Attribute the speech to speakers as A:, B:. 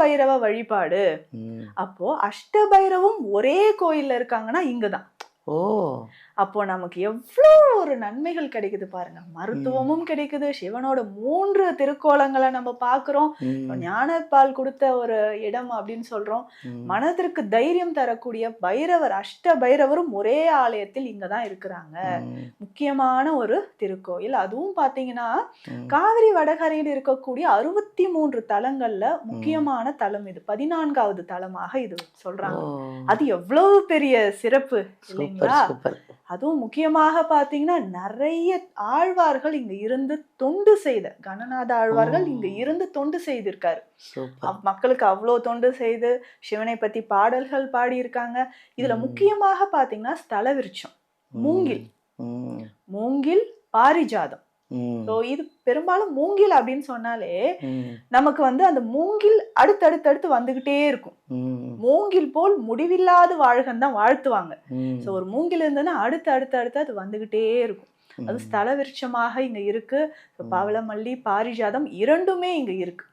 A: பைரவ வழிபாடு. அப்போ அஷ்டபைரவும் ஒரே கோயில்ல இருக்காங்கன்னா இங்கதான்.
B: ஓ,
A: அப்போ நமக்கு எவ்வளோ ஒரு நன்மைகள் கிடைக்குது பாருங்க. மருத்துவமும் கிடைக்குது, சிவனோட 3 திருக்கோலங்களை நம்ம பாக்குறோம். ஞானப்பால் கொடுத்த ஒரு இடம் அப்படின்னு சொல்றோம். மனதிற்கு தைரியம் தரக்கூடிய பைரவர், அஷ்ட பைரவரும் ஒரே ஆலயத்தில் இங்கதான் இருக்கிறாங்க. முக்கியமான ஒரு திருக்கோயில். அதுவும் பாத்தீங்கன்னா காவிரி வடகரையில் இருக்கக்கூடிய 63 தலங்கள்ல முக்கியமான தலம் இது. 14வது தலமாக இது சொல்றாங்க. அது எவ்வளவு பெரிய சிறப்பு இல்லைங்களா? அதுவும் முக்கியமாக பாத்தீங்கன்னா நிறைய ஆழ்வார்கள் இங்க இருந்து தொண்டு செய்த, கணநாத ஆழ்வார்கள் இங்க இருந்து தொண்டு செய்திருக்காரு. மக்களுக்கு அவ்வளவு தொண்டு செய்து சிவனை பத்தி பாடல்கள் பாடி இருக்காங்க. இதுல முக்கியமாக பாத்தீங்கன்னா ஸ்தல விருட்சம் மூங்கில், மூங்கில் பாரிஜாதம். இது பெரும்பாலும் மூங்கில் அப்படின்னு சொன்னாலே நமக்கு அந்த மூங்கில் அடுத்தடுத்து வந்துகிட்டே இருக்கும். மூங்கில் போல் முடிவில்லாத வாழ்கன் தான் வாழ்த்துவாங்க. ஒரு மூங்கில் இருந்ததுன்னா அடுத்து அது வந்துகிட்டே இருக்கும். அது ஸ்தல விருட்சமாக இங்க இருக்கு. பவளமல்லி, பாரிஜாதம் இரண்டுமே இங்க இருக்கு.